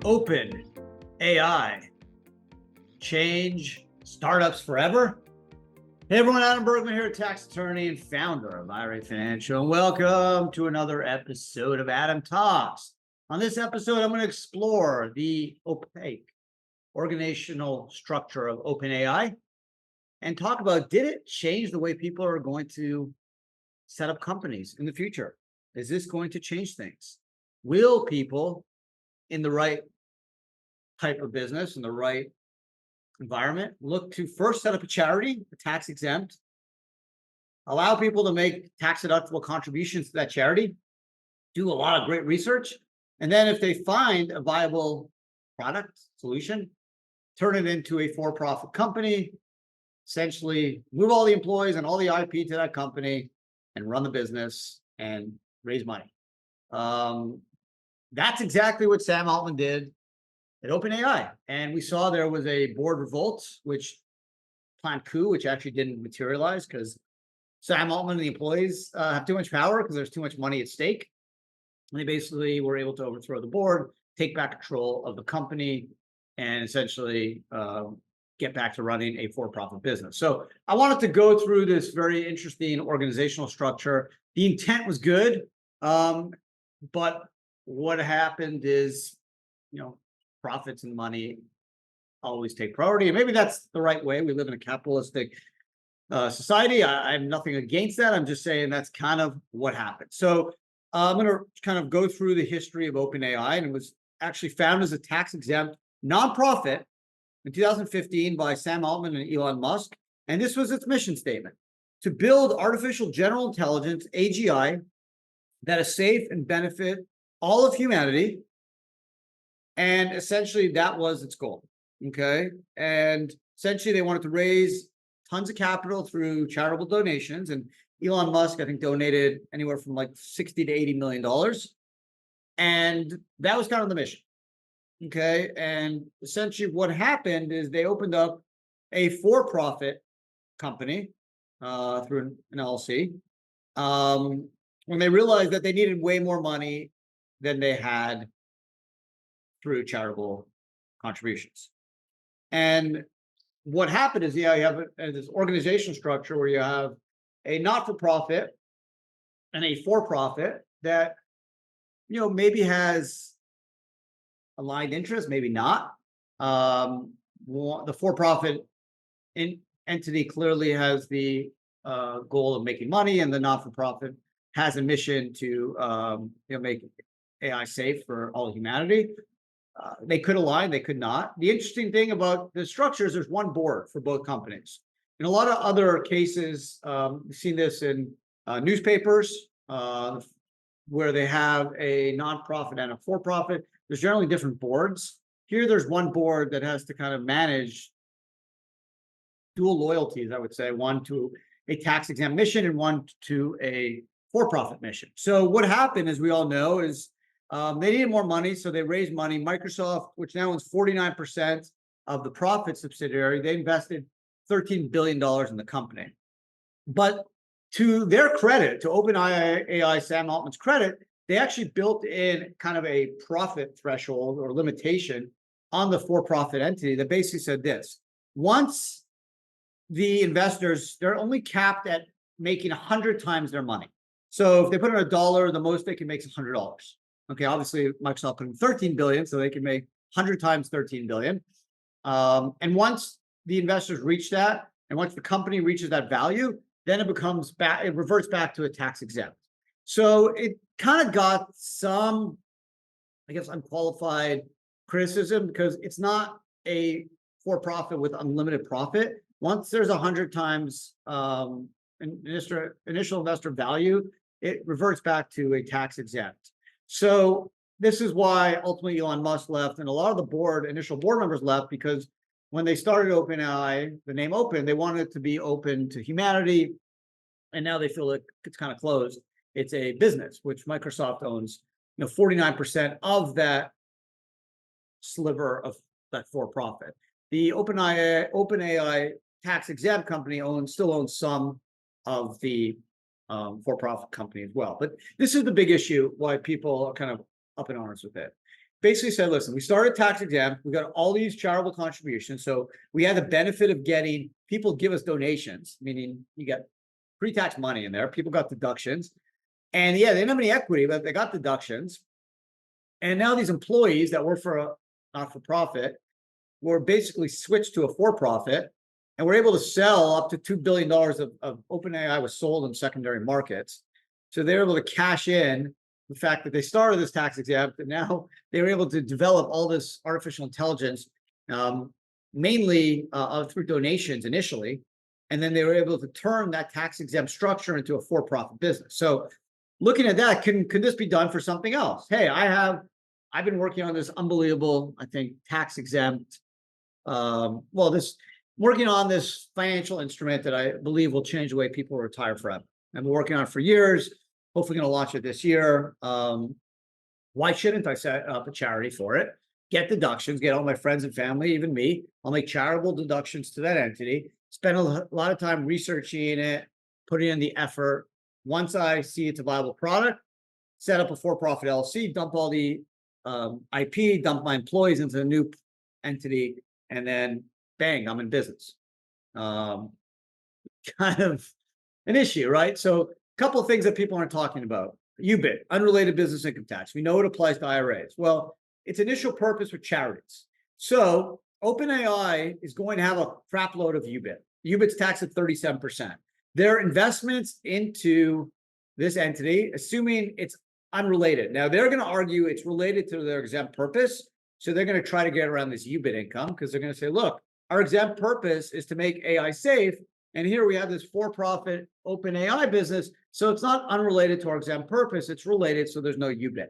OpenAI change startups forever? Hey everyone, Adam Bergman here, tax attorney and founder of IRA Financial, and welcome to another episode of Adam Talks. On this episode, I'm going to explore the opaque organizational structure of OpenAI and talk about, did it change the way people are going to set up companies in the future? Is this going to change things? Will people in the right type of business, in the right environment, look to first set up a charity, a tax exempt, allow people to make tax deductible contributions to that charity, do a lot of great research, and then if they find a viable product solution, turn it into a for-profit company, essentially move all the employees and all the IP to that company and run the business and raise money. That's exactly what Sam Altman did at OpenAI. And we saw there was a board revolt, which planned coup, which actually didn't materialize because Sam Altman and the employees have too much power because there's too much money at stake. And they basically were able to overthrow the board, take back control of the company, and essentially get back to running a for-profit business. So I wanted to go through this very interesting organizational structure. The intent was good, but what happened is, profits and money always take priority. And maybe that's the right way. We live in a capitalistic society. I have nothing against that. I'm just saying that's kind of what happened. So I'm going to kind of go through the history of OpenAI, and it was actually founded as a tax-exempt nonprofit in 2015 by Sam Altman and Elon Musk. And this was its mission statement: to build artificial general intelligence, AGI, that is safe and benefit all of humanity. And essentially that was its goal. Okay. And essentially they wanted to raise tons of capital through charitable donations. And Elon Musk, I think, donated anywhere from like $60 to $80 million. And that was kind of the mission. Okay. And essentially what happened is they opened up a for-profit company through an LLC when they realized that they needed way more money than they had through charitable contributions. And what happened is, you have this organizational structure where you have a not-for-profit and a for-profit that, maybe has aligned interests, maybe not. The for-profit entity clearly has the goal of making money, and the not-for-profit has a mission to make AI safe for all humanity. They could align, they could not. The interesting thing about the structure is there's one board for both companies. In a lot of other cases, we've seen this in newspapers where they have a nonprofit and a for-profit. There's generally different boards. Here, there's one board that has to kind of manage dual loyalties, I would say, one to a tax-exempt mission and one to a for-profit mission. So what happened, as we all know, is they needed more money, so they raised money. Microsoft, which now owns 49% of the profit subsidiary, they invested $13 billion in the company. But to their credit, to OpenAI, Sam Altman's credit, they actually built in kind of a profit threshold or limitation on the for-profit entity that basically said this: once the investors, they're only capped at making 100 times their money. So if they put in $1, the most they can make is $100. Okay, obviously Microsoft put in 13 billion, so they can make 100 times 13 billion. And once the investors reach that, and once the company reaches that value, then it reverts back to a tax exempt. So it kind of got some, I guess, unqualified criticism because it's not a for-profit with unlimited profit. Once there's 100 times initial investor value, it reverts back to a tax exempt. So this is why ultimately Elon Musk left, and a lot of the initial board members left, because when they started OpenAI, the name Open, they wanted it to be open to humanity, and now they feel like it's kind of closed. It's a business, which Microsoft owns, 49% of that sliver of that for-profit. The OpenAI tax-exempt company still owns some of the for-profit company as well. But this is the big issue why people are kind of up in arms with it. basically said, listen, we started tax exempt. We got all these charitable contributions. So we had the benefit of getting people give us donations, meaning you got pre-tax money in there. People got deductions. And yeah, they didn't have any equity, but they got deductions. And now these employees that work for a not-for-profit were basically switched to a for-profit, and we're able to sell up to $2 billion of OpenAI was sold in secondary markets. So they're able to cash in the fact that they started this tax exempt, and now they were able to develop all this artificial intelligence, mainly through donations initially, and then they were able to turn that tax exempt structure into a for-profit business. So looking at that, can this be done for something else? Hey, I've been working on this unbelievable, I think, tax exempt, working on this financial instrument that I believe will change the way people retire forever. I've been working on it for years. Hopefully going to launch it this year. Why shouldn't I set up a charity for it? Get deductions, get all my friends and family, even me. I'll make charitable deductions to that entity. Spend a lot of time researching it, putting in the effort. Once I see it's a viable product, set up a for-profit LLC, dump all the IP, dump my employees into the new entity, and then bang, I'm in business. Kind of an issue, right? So a couple of things that people aren't talking about. UBIT, unrelated business income tax. We know it applies to IRAs. Well, its initial purpose for charities. So OpenAI is going to have a crap load of UBIT. UBIT's taxed at 37%. Their investments into this entity, assuming it's unrelated. Now, they're going to argue it's related to their exempt purpose. So they're going to try to get around this UBIT income because they're going to say, look, our exempt purpose is to make AI safe. And here we have this for-profit OpenAI business. So it's not unrelated to our exempt purpose. It's related. So there's no UBIT.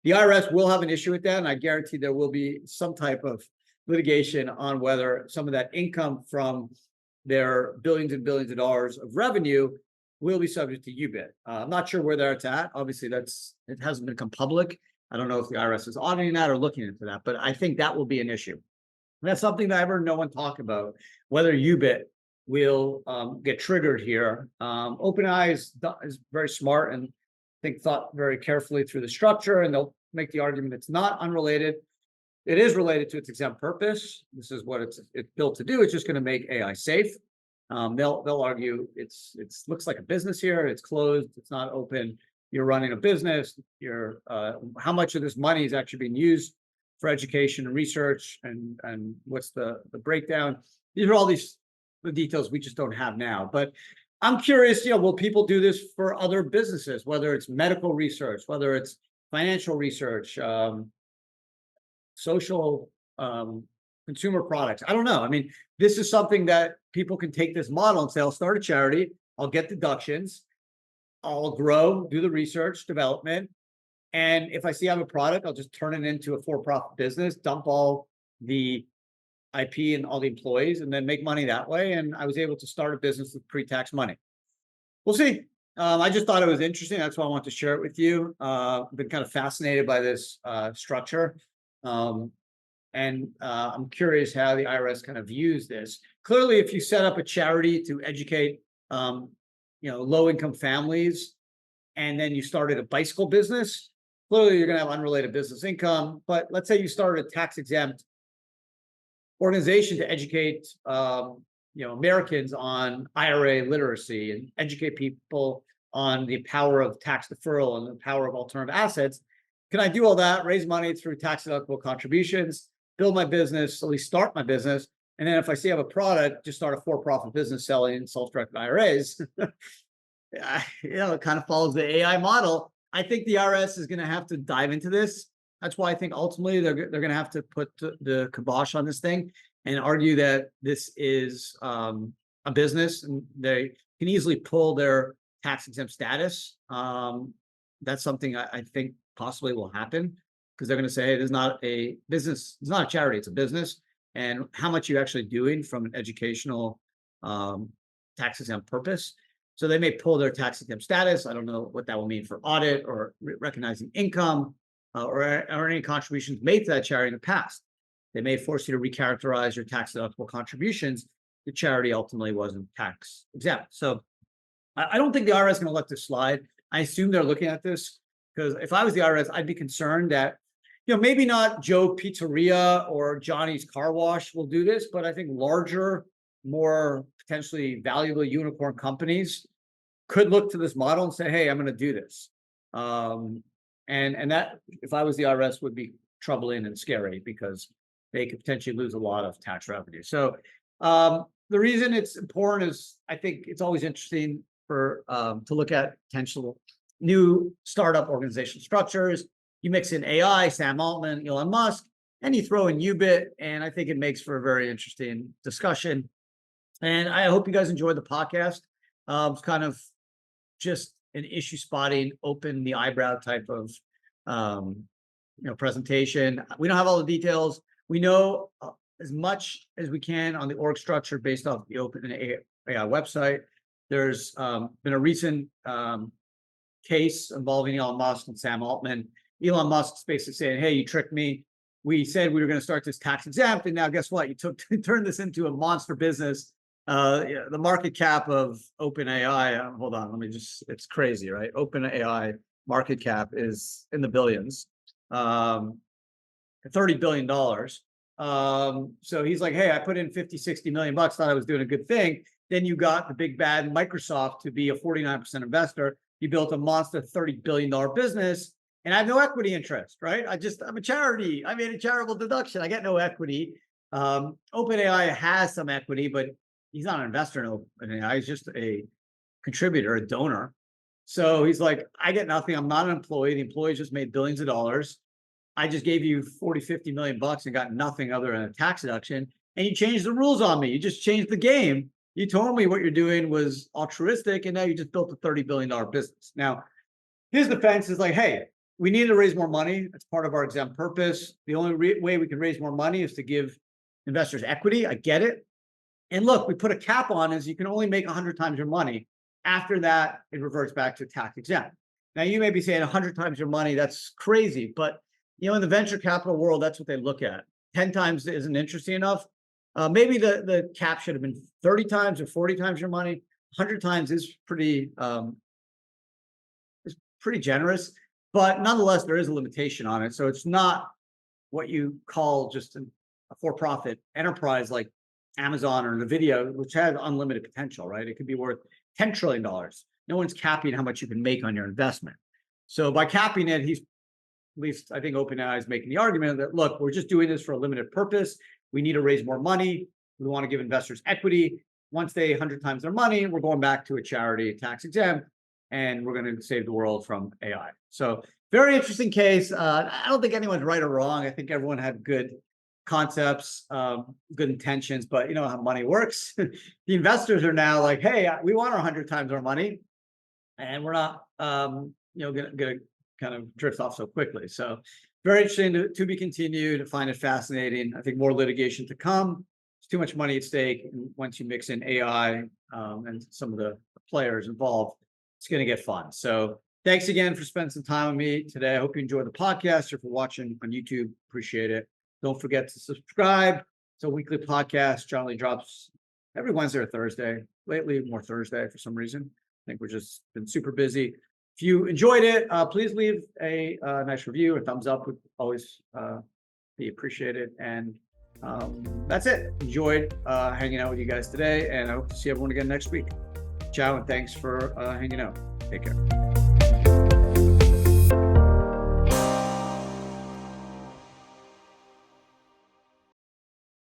The IRS will have an issue with that. And I guarantee there will be some type of litigation on whether some of that income from their billions and billions of dollars of revenue will be subject to UBIT. I'm not sure where that's at. Obviously, it hasn't become public. I don't know if the IRS is auditing that or looking into that, but I think that will be an issue. And that's something that I've heard no one talk about, whether UBIT will get triggered here. OpenAI is very smart and I think thought very carefully through the structure, and they'll make the argument it's not unrelated. It is related to its exempt purpose. This is what it's built to do. It's just going to make AI safe. They'll argue it's looks like a business here. It's closed. It's not open. You're running a business. You're how much of this money is actually being used for education and research, and what's the breakdown? These are all the details we just don't have now. But I'm curious, will people do this for other businesses, whether it's medical research, whether it's financial research, social consumer products? I don't know. I mean, this is something that people can take this model and say, I'll start a charity, I'll get deductions, I'll grow, do the research, development. And if I see I have a product, I'll just turn it into a for-profit business, dump all the IP and all the employees, and then make money that way. And I was able to start a business with pre-tax money. We'll see. I just thought it was interesting. That's why I want to share it with you. I've been kind of fascinated by this structure. And I'm curious how the IRS kind of views this. Clearly, if you set up a charity to educate, low-income families, and then you started a bicycle business, clearly you're going to have unrelated business income. But let's say you started a tax-exempt organization to educate, Americans on IRA literacy and educate people on the power of tax deferral and the power of alternative assets. Can I do all that, raise money through tax-deductible contributions, build my business, at least start my business, and then if I see I have a product, just start a for-profit business selling self-directed IRAs? It kind of follows the AI model. I think the IRS is going to have to dive into this. That's why I think ultimately they're going to have to put the kibosh on this thing and argue that this is a business, and they can easily pull their tax-exempt status. That's something I think possibly will happen, because they're going to say, hey, this is not a business, it's not a charity, it's a business. And how much are you actually doing from an educational tax-exempt purpose? So they may pull their tax-exempt status. I don't know what that will mean for audit or recognizing income or any contributions made to that charity in the past. They may force you to recharacterize your tax-deductible contributions. The charity ultimately wasn't tax-exempt. So I don't think the IRS is going to let this slide. I assume they're looking at this, because if I was the IRS, I'd be concerned that maybe not Joe Pizzeria or Johnny's Car Wash will do this, but I think larger, more potentially valuable unicorn companies could look to this model and say, hey, I'm going to do this. And that, if I was the IRS, would be troubling and scary because they could potentially lose a lot of tax revenue. So the reason it's important is I think it's always interesting for to look at potential new startup organizational structures. You mix in AI, Sam Altman, Elon Musk, and you throw in UBIT, and I think it makes for a very interesting discussion. And I hope you guys enjoyed the podcast. It's kind of just an issue spotting, open the eyebrow type of presentation. We don't have all the details. We know as much as we can on the org structure based off the OpenAI website. There's been a recent case involving Elon Musk and Sam Altman. Elon Musk's basically saying, hey, you tricked me. We said we were going to start this tax exempt, and now guess what? You turned this into a monster business. The market cap of OpenAI, hold on, it's crazy, right? OpenAI market cap is in the billions, $30 billion. So he's like, hey, I put in 50, 60 million bucks, thought I was doing a good thing. Then you got the big bad Microsoft to be a 49% investor. You built a monster $30 billion business, and I have no equity interest, right? I'm a charity. I made a charitable deduction. I get no equity. OpenAI has some equity, but he's not an investor in OpenAI. He's just a contributor, a donor. So he's like, I get nothing. I'm not an employee. The employees just made billions of dollars. I just gave you 40, 50 million bucks and got nothing other than a tax deduction. And you changed the rules on me. You just changed the game. You told me what you're doing was altruistic, and now you just built a $30 billion business. Now, his defense is like, hey, we need to raise more money. It's part of our exempt purpose. The only way we can raise more money is to give investors equity. I get it. And look, we put a cap on is you can only make 100 times your money. After that, it reverts back to tax exempt. Now, you may be saying 100 times your money, that's crazy. But, in the venture capital world, that's what they look at. 10 times isn't interesting enough. Maybe the cap should have been 30 times or 40 times your money. 100 times is pretty generous. But nonetheless, there is a limitation on it. So it's not what you call just a for-profit enterprise like Amazon or NVIDIA, which has unlimited potential, right? It could be worth $10 trillion. No one's capping how much you can make on your investment. So by capping it, at least I think OpenAI is making the argument that, look, we're just doing this for a limited purpose. We need to raise more money. We want to give investors equity. Once they 100 times their money, we're going back to a charity, tax exempt, and we're going to save the world from AI. So very interesting case. I don't think anyone's right or wrong. I think everyone had good concepts, good intentions, but you know how money works. The investors are now like, hey, we want our 100 times our money, and we're not, going to kind of drift off so quickly. So very interesting to be continued. I find it fascinating. I think more litigation to come. There's too much money at stake. And once you mix in AI and some of the players involved, it's going to get fun. So thanks again for spending some time with me today. I hope you enjoyed the podcast. Or if you're watching on YouTube, appreciate it. Don't forget to subscribe. It's a weekly podcast. Generally drops every Wednesday or Thursday. Lately, more Thursday for some reason. I think we're just been super busy. If you enjoyed it, please leave a nice review. A thumbs up would always be appreciated. And that's it. Enjoyed hanging out with you guys today, and I hope to see everyone again next week. Ciao, and thanks for hanging out. Take care.